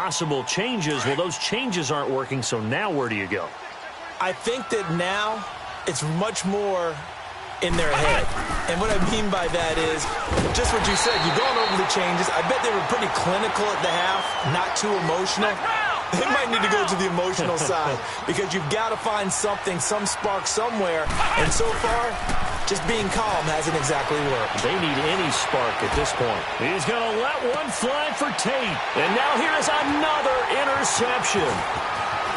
possible changes. Well, those changes aren't working, so now where do you go? I think that now it's much more in their head. And what I mean by that is just what you said. You've gone over the changes. I bet they were pretty clinical at the half, not too emotional. They might need to go to the emotional side because you've got to find something, some spark somewhere. And so far, just being calm hasn't exactly worked. They need any spark at this point. He's going to let one fly for Tate. And now here is another interception.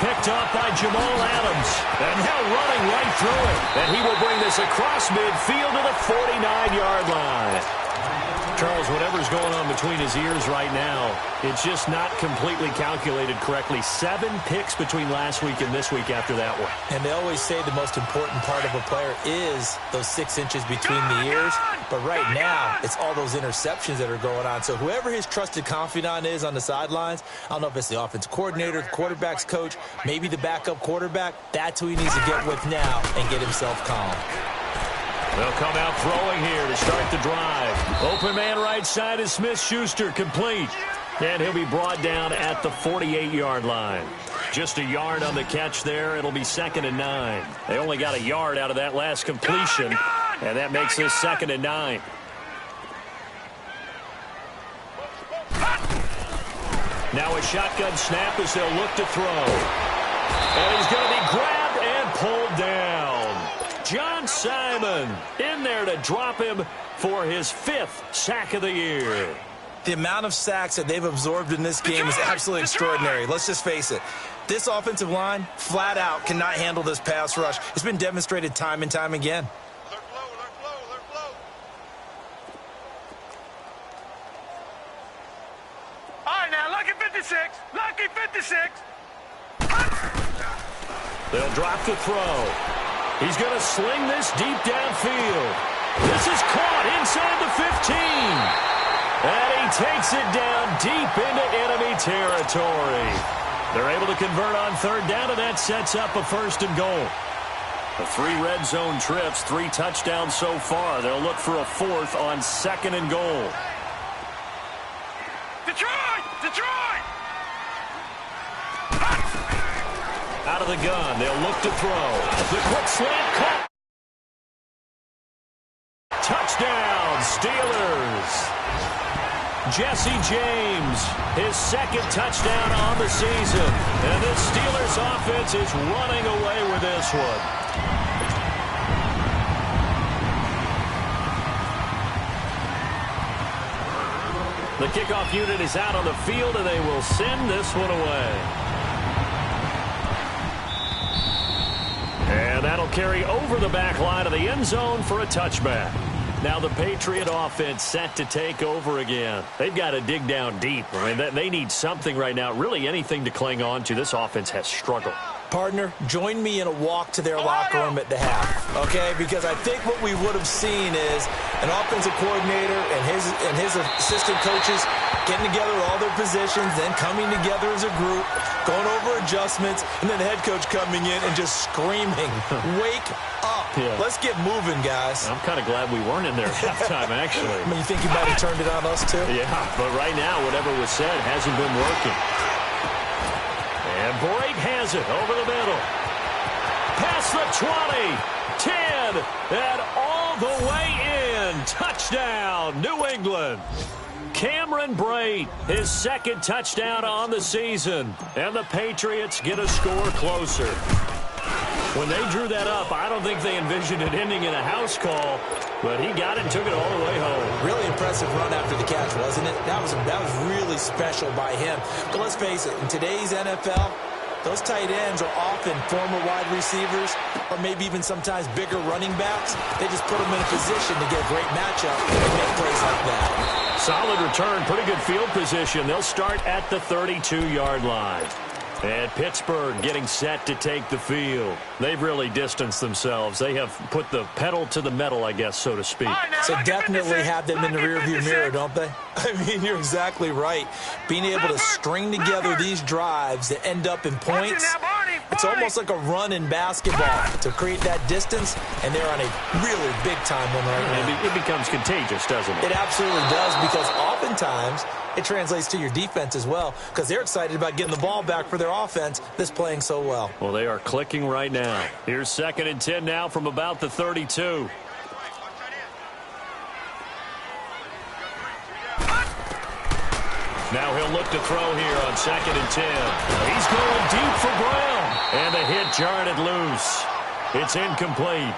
Picked up by Jamal Adams. And now running right through it. And he will bring this across midfield to the 49-yard line. Charles, whatever's going on between his ears right now, it's just not completely calculated correctly. 7 picks between last week and this week after that one. And they always say the most important part of a player is those 6 inches between the ears. But right now, it's all those interceptions that are going on. So whoever his trusted confidant is on the sidelines, I don't know if it's the offensive coordinator, the quarterback's coach, maybe the backup quarterback, that's who he needs to get with now and get himself calm. They'll come out throwing here to start the drive. Open man right side is Smith-Schuster, complete. And he'll be brought down at the 48-yard line. Just a yard on the catch there. It'll be 2nd and 9. They only got a yard out of that last completion, and that makes this 2nd and 9. Now a shotgun snap as they'll look to throw. And he's going to be grabbed and pulled down. John Simon in there to drop him for his 5th sack of the year. The amount of sacks that they've absorbed in this game is absolutely extraordinary. Let's just face it. This offensive line, flat out, cannot handle this pass rush. It's been demonstrated time and time again. All right, now, lucky 56. Lucky 56. They'll drop the throw. He's going to sling this deep downfield. This is caught inside the 15. And he takes it down deep into enemy territory. They're able to convert on 3rd down, and that sets up a 1st and goal. The 3 red zone trips, 3 touchdowns so far. They'll look for a 4th on 2nd and goal. Detroit! Detroit! Out of the gun, they'll look to throw. The quick slant caught. Touchdown, Steelers. Jesse James, his 2nd touchdown on the season. And this Steelers offense is running away with this one. The kickoff unit is out on the field, and they will send this one away. And that'll carry over the back line of the end zone for a touchback. Now the Patriot offense set to take over again. They've got to dig down deep. I mean, they need something right now, really anything to cling on to. This offense has struggled. Partner, join me in a walk to their locker room at the half, okay? Because I think what we would have seen is an offensive coordinator and his assistant coaches getting together all their positions, then coming together as a group, going over adjustments, and then the head coach coming in and just screaming, wake up. Yeah. Let's get moving, guys. I'm kind of glad we weren't in there at halftime, actually. I mean, you think you might have turned it on us, too? Yeah, but right now, whatever was said hasn't been working. And Brake has it over the middle. Past the 20, 10, and all the way in. Touchdown, New England. Cameron Brate, his 2nd touchdown on the season. And the Patriots get a score closer. When they drew that up, I don't think they envisioned it ending in a house call, but he got it and took it all the way home. Really impressive run after the catch, wasn't it? That was really special by him. But let's face it, in today's NFL, those tight ends are often former wide receivers or maybe even sometimes bigger running backs. They just put them in a position to get a great matchup and make plays like that. Solid return, pretty good field position. They'll start at the 32-yard line. And Pittsburgh getting set to take the field. They've really distanced themselves. They have put the pedal to the metal, I guess, so to speak. So definitely have them in the rearview mirror, don't they? I mean, you're exactly right. Being able to string together these drives that end up in points, it's almost like a run in basketball to create that distance, and they're on a really big-time one right now. It becomes contagious, doesn't it? It absolutely does, because oftentimes it translates to your defense as well because they're excited about getting the ball back for their offense that's playing so well. Well, they are clicking right now. Here's 2nd and 10 now from about the 32. Now he'll look to throw here on 2nd and 10. He's going deep for Brown. And the hit jarred it loose. It's incomplete.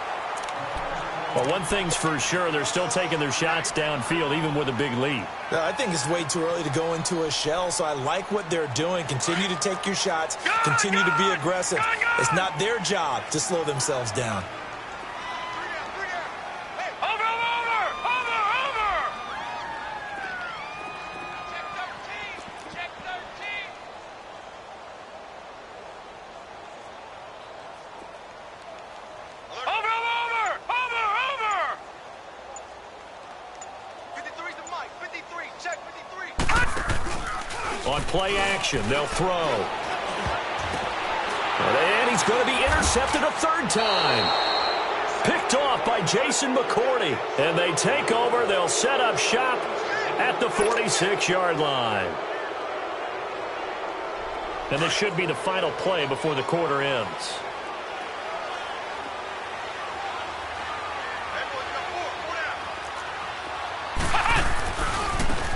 Well, one thing's for sure, they're still taking their shots downfield, even with a big lead. I think it's way too early to go into a shell, so I like what they're doing. Continue to take your shots. Continue to be aggressive. It's not their job to slow themselves down. On play action, they'll throw. And he's going to be intercepted a 3rd time. Picked off by Jason McCourty. And they take over. They'll set up shop at the 46-yard line. And this should be the final play before the quarter ends.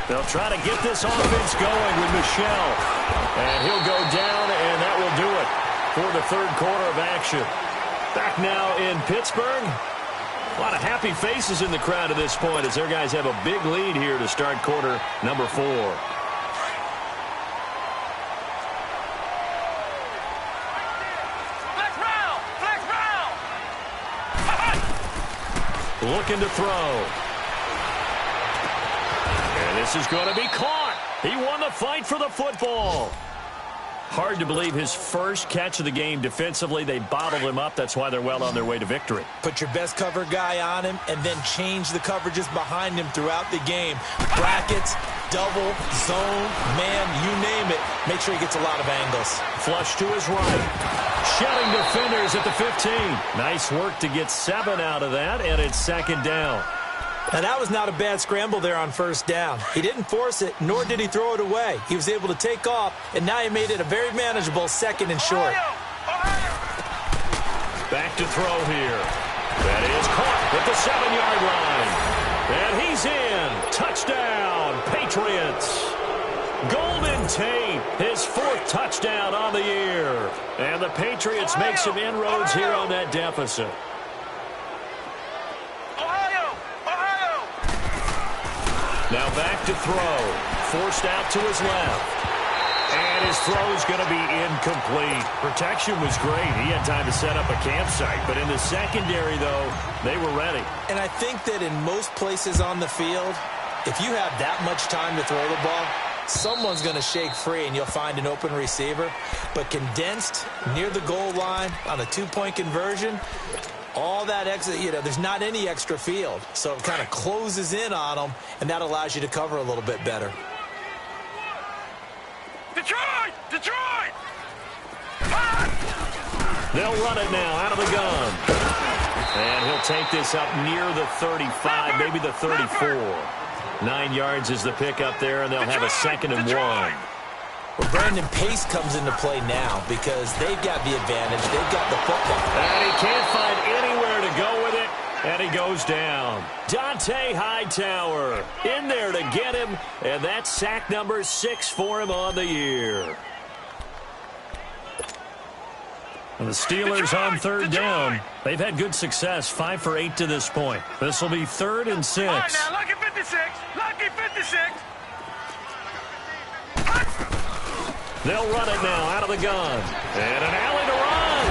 They'll try to get this offense going with Michel. And he'll go down, and that will do it for the 3rd quarter of action. Back now in Pittsburgh. A lot of happy faces in the crowd at this point as their guys have a big lead here to start quarter number 4. Looking to throw. This is going to be caught. He won the fight for the football. Hard to believe his first catch of the game defensively. They bottled him up. That's why they're well on their way to victory. Put your best cover guy on him and then change the coverages behind him throughout the game. Brackets, double, zone, man, you name it. Make sure he gets a lot of angles. Flush to his right. Shedding defenders at the 15. Nice work to get 7 out of that, and it's 2nd down. And that was not a bad scramble there on 1st down. He didn't force it, nor did he throw it away. He was able to take off, and now he made it a very manageable 2nd and short. Back to throw here. That is caught at the 7-yard line. And he's in. Touchdown, Patriots. Golden Tate, his 4th touchdown on the year. And the Patriots make some inroads here on that deficit. Now back to throw. Forced out to his left. And his throw is going to be incomplete. Protection was great. He had time to set up a campsite. But in the secondary, though, they were ready. And I think that in most places on the field, if you have that much time to throw the ball, someone's going to shake free and you'll find an open receiver. But condensed near the goal line on a 2-point conversion, all that extra, there's not any extra field. So it kind of closes in on them, and that allows you to cover a little bit better. Detroit! Detroit! They'll run it now out of the gun. And he'll take this up near the 35, maybe the 34. 9 yards is the pickup there, and they'll have a 2nd and 1. Well, Brandon, pace comes into play now because they've got the advantage. They've got the football. And he can't find anywhere to go with it, and he goes down. Dante Hightower in there to get him, and that's sack number 6 for him on the year. And the Steelers on 3rd down. They've had good success, 5 for 8 to this point. This will be 3rd and 6. All right, now, lucky 56. Lucky 56. They'll run it now out of the gun. And an alley to run.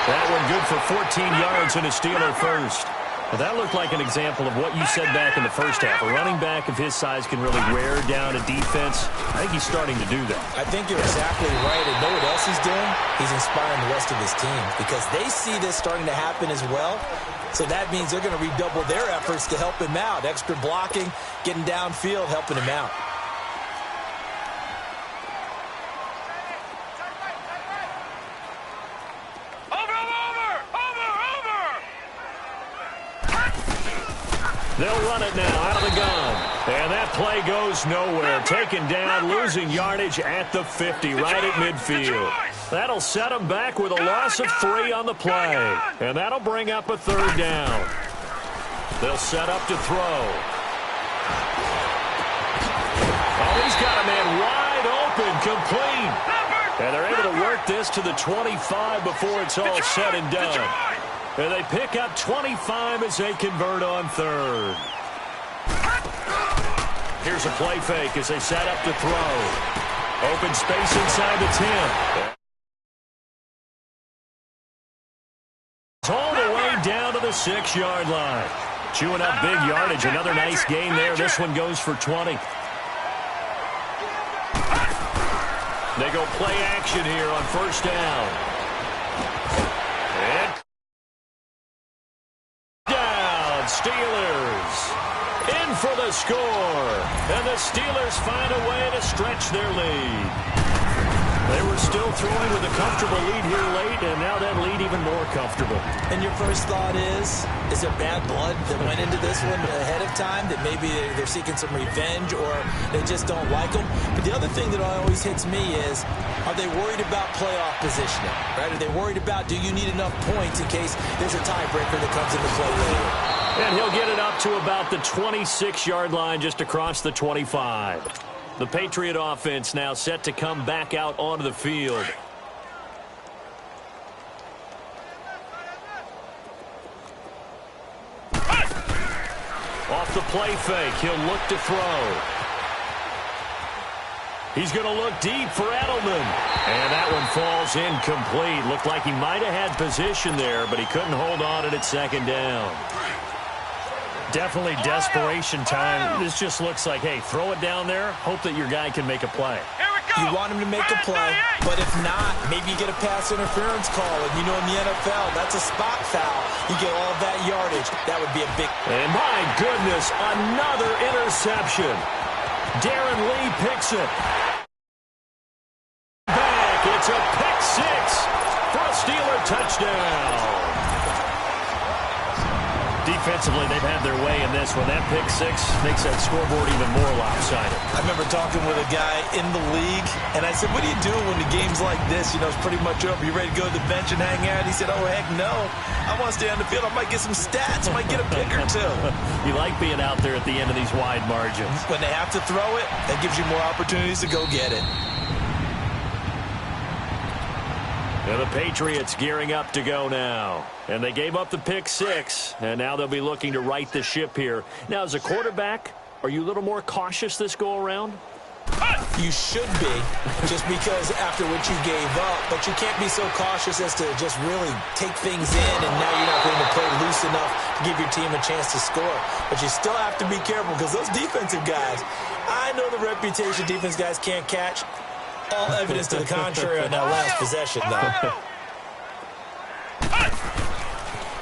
That one good for 14 yards and a Steeler first. Well, that looked like an example of what you said back in the first half. A running back of his size can really wear down a defense. I think he's starting to do that. I think you're exactly right. And know what else he's doing? He's inspiring the rest of his team because they see this starting to happen as well. So that means they're going to redouble their efforts to help him out. Extra blocking, getting downfield, helping him out. They'll run it now out of the gun. And that play goes nowhere. Taken down, losing yardage at the 50, right at midfield. That'll set them back with a loss of 3 on the play. And that'll bring up a 3rd down. They'll set up to throw. Oh, he's got a man wide open, complete. And they're able to work this to the 25 before it's all said and done. And they pick up 25 as they convert on 3rd. Here's a play fake as they set up to throw. Open space inside the 10. It's all the way down to the 6-yard line. Chewing up big yardage. Another nice game there. This one goes for 20. They go play action here on 1st down. And down, Steelers. In for the score. And the Steelers find a way to stretch their lead. They were still throwing with a comfortable lead here late, and now that lead even more comfortable. And your first thought is there bad blood that went into this one ahead of time, that maybe they're seeking some revenge or they just don't like them? But the other thing that always hits me is, are they worried about playoff positioning? Right? Are they worried about, do you need enough points in case there's a tiebreaker that comes into play later? And he'll get it up to about the 26-yard line, just across the 25. The Patriot offense now set to come back out onto the field. Off the play fake, he'll look to throw. He's going to look deep for Edelman. And that one falls incomplete. Looked like he might have had position there, but he couldn't hold on at 2nd down. Definitely desperation time. This just looks like, hey, throw it down there, hope that your guy can make a play. You want him to make a play, but if not, maybe you get a pass interference call. And you know in the NFL, that's a spot foul. You get all of that yardage. That would be a big... And my goodness, another interception. Darren Lee picks it. Back, it's a pick 6 for a Steeler touchdown. Defensively, they've had their way in this one. That pick 6 makes that scoreboard even more lopsided. I remember talking with a guy in the league, and I said, what do you do when the game's like this? You know, it's pretty much over. You ready to go to the bench and hang out? He said, oh, heck no. I want to stay on the field. I might get some stats. I might get a pick or 2. You like being out there at the end of these wide margins. When they have to throw it, that gives you more opportunities to go get it. And the Patriots gearing up to go now. And they gave up the pick 6, and now they'll be looking to right the ship here. Now, as a quarterback, are you a little more cautious this go-around? You should be, just because after what you gave up, but you can't be so cautious as to just really take things in, and now you're not going to play loose enough to give your team a chance to score. But you still have to be careful, because those defensive guys, I know the reputation defense guys can't catch. All evidence to the contrary on that last possession, though.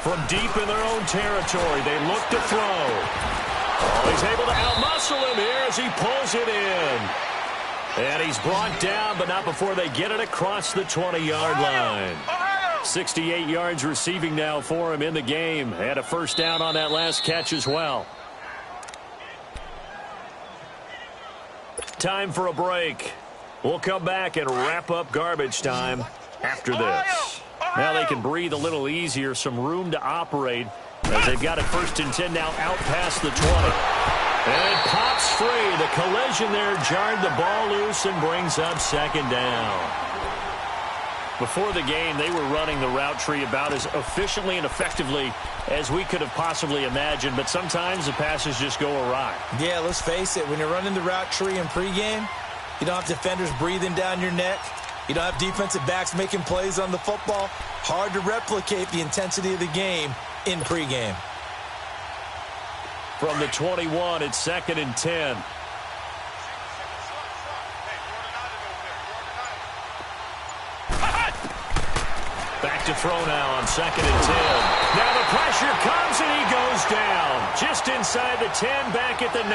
From deep in their own territory, they look to throw. Oh, he's able to outmuscle him here as he pulls it in. And he's brought down, but not before they get it across the 20-yard line. 68 yards receiving now for him in the game. Had a 1st down on that last catch as well. Time for a break. We'll come back and wrap up garbage time after this. Now they can breathe a little easier, some room to operate as they've got it 1st and 10 now out past the 20. And it pops free. The collision there jarred the ball loose and brings up 2nd down. Before the game, they were running the route tree about as efficiently and effectively as we could have possibly imagined, but sometimes the passes just go awry. Yeah, let's face it, when you're running the route tree in pregame, you don't have defenders breathing down your neck. You don't have defensive backs making plays on the football. Hard to replicate the intensity of the game in pregame. From the 21, it's 2nd and 10. Back to throw now on 2nd and 10. Now the pressure comes and he goes down. Just inside the 10, back at the 9.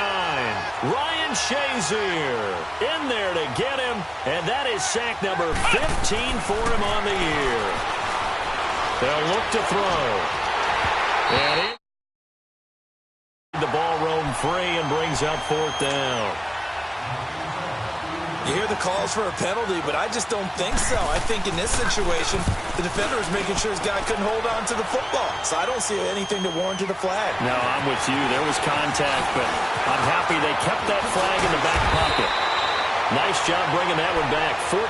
Ryan Shazier in there to get him, and that is sack number 15 for him on the year. They'll look to throw. And the ball roam free and brings up 4th down. You hear the calls for a penalty, but I just don't think so. I think in this situation, the defender is making sure his guy couldn't hold on to the football. So I don't see anything to warrant a flag. No, I'm with you. There was contact, but I'm happy they kept that flag in the back pocket. Nice job bringing that one back. 14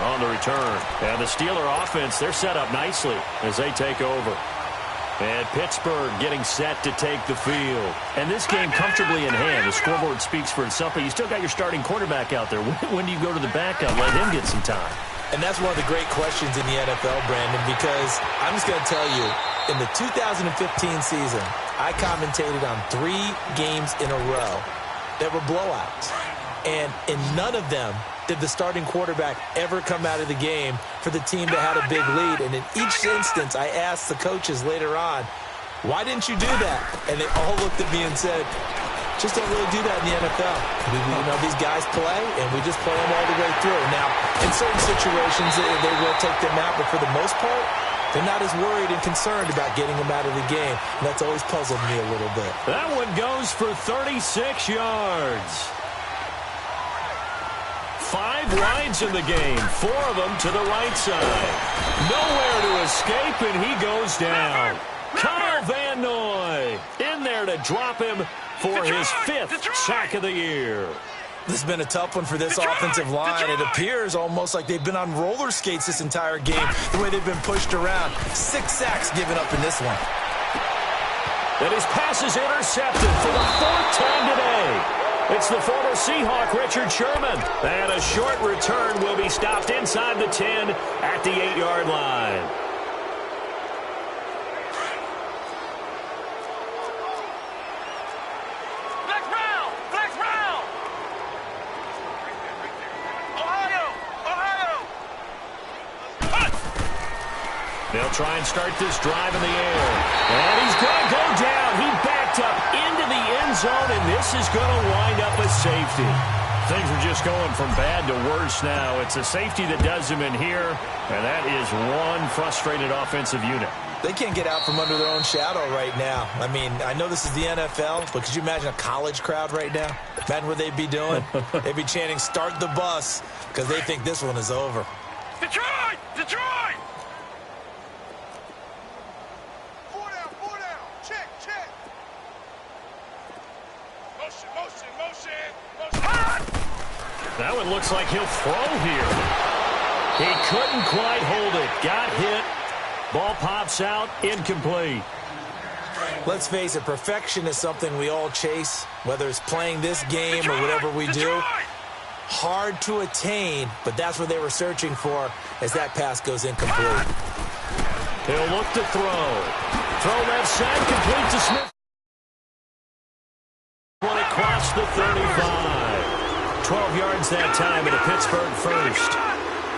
on the return. And the Steeler offense, they're set up nicely as they take over. And Pittsburgh getting set to take the field. And this game comfortably in hand. The scoreboard speaks for itself, but you still got your starting quarterback out there. When do you go to the backup? Let him get some time. And that's one of the great questions in the NFL, Brandon, because I'm just going to tell you, in the 2015 season, I commentated on 3 games in a row that were blowouts. And in none of them did the starting quarterback ever come out of the game for the team that had a big lead. And in each instance, I asked the coaches later on, why didn't you do that? And they all looked at me and said, just don't really do that in the NFL. These guys play, and we just play them all the way through. Now, in certain situations, they will take them out, but for the most part, they're not as worried and concerned about getting them out of the game. And that's always puzzled me a little bit. That one goes for 36 yards. 5 rides in the game, 4 of them to the right side. Nowhere to escape, and he goes down. Kyle Van Noy in there to drop him for his 5th sack of the year. This has been a tough one for this offensive line. It appears almost like they've been on roller skates this entire game, the way they've been pushed around. 6 sacks given up in this one. And his pass is intercepted for the 4th time today. It's the former Seahawk, Richard Sherman. And a short return will be stopped inside the 10 at the 8-yard line. Flex round! Ohio! They'll try and start this drive in the air. And he's going to go down. He backed up into the end zone, and this is going to wind up a safety. Things are just going from bad to worse now. It's a safety that does him in here, and that is one frustrated offensive unit. They can't get out from under their own shadow right now. I mean, I know this is the NFL, but could you imagine a college crowd right now? Imagine what they'd be doing. They'd be chanting, "Start the bus," because they think this one is over. Detroit! 4 down. Check. Motion. That one looks like he'll throw here. He couldn't quite hold it. Got hit. Ball pops out. Incomplete. Let's face it, perfection is something we all chase, whether it's playing this game or whatever we do. Hard to attain, but that's what they were searching for as that pass goes incomplete. He'll look to throw. Throw left side, complete to Smith. When it crossed the 35. 12 yards that time, and a Pittsburgh first.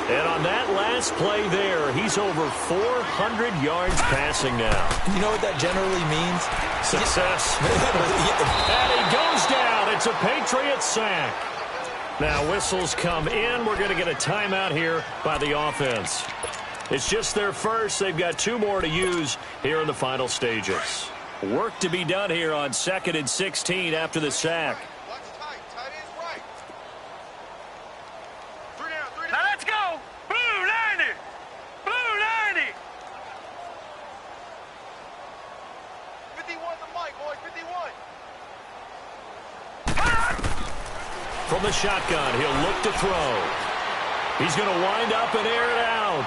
And on that last play there, he's over 400 yards passing now. You know what that generally means? Success. And he goes down. It's a Patriot sack. Now whistles come in. We're going to get a timeout here by the offense. It's just their first. They've got 2 more to use here in the final stages. Work to be done here on 2nd and 16 after the sack. Tight ends right. 3 down. Now let's go! Blue 90! 51 the mic, boys. 51. From the shotgun, he'll look to throw. He's going to wind up and air it out.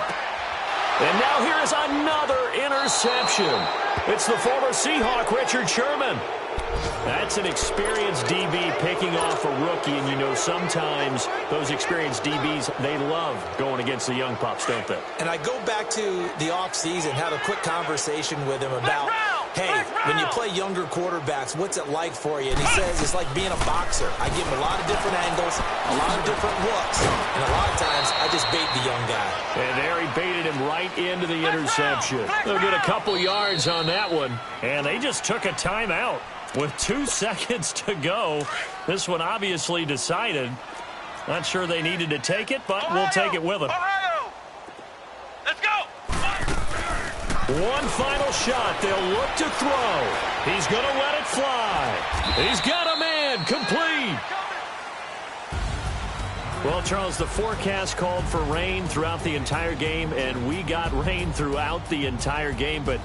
And now here is another interception. It's the former Seahawk, Richard Sherman. That's an experienced DB picking off a rookie, and you know sometimes those experienced DBs, they love going against the young pups, don't they? And I go back to the offseason, had a quick conversation with him about, hey, when you play younger quarterbacks, what's it like for you? And he says it's like being a boxer. I give him a lot of different angles, a lot of different looks, and a lot of times I just bait the young guy. And there he baited him right into the interception. They'll get a couple yards on that one, and they just took a timeout. With 2 seconds to go, this one obviously decided. Not sure they needed to take it, but we'll take it with them. Ohio! Let's go! One final shot. They'll look to throw. He's going to let it fly. He's got a man. Complete. Well, Charles, the forecast called for rain throughout the entire game, and we got rain throughout the entire game. But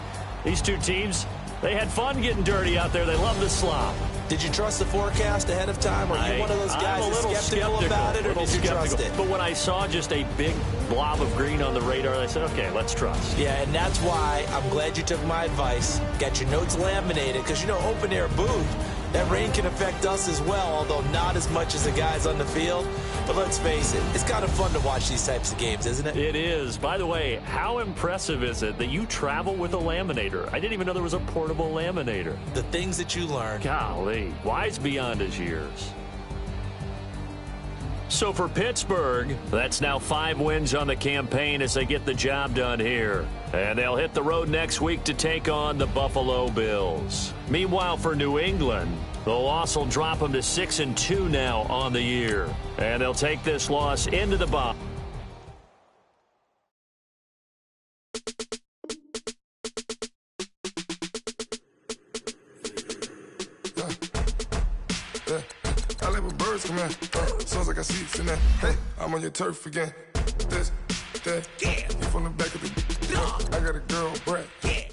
these two teams, they had fun getting dirty out there. They love the slop. Did you trust the forecast ahead of time? Are you one of those guys that's skeptical about it, or did you trust it? But when I saw just a big blob of green on the radar, I said, okay, let's trust. Yeah, and that's why I'm glad you took my advice. Got your notes laminated, because, you know, open air booth, that rain can affect us as well, although not as much as the guys on the field. But let's face it, it's kind of fun to watch these types of games, isn't it? It is. By the way, how impressive is it that you travel with a laminator? I didn't even know there was a portable laminator. The things that you learn. Golly, wise beyond his years. So for Pittsburgh, that's now 5 wins on the campaign as they get the job done here. And they'll hit the road next week to take on the Buffalo Bills. Meanwhile, for New England, the loss will drop them to 6-2 now on the year. And they'll take this loss into the bye. I let my birds come in. Sounds like I see it in there. Hey, I'm on your turf again. This, that. Yeah. You from the back of the. I got a girl, Brett. Yeah.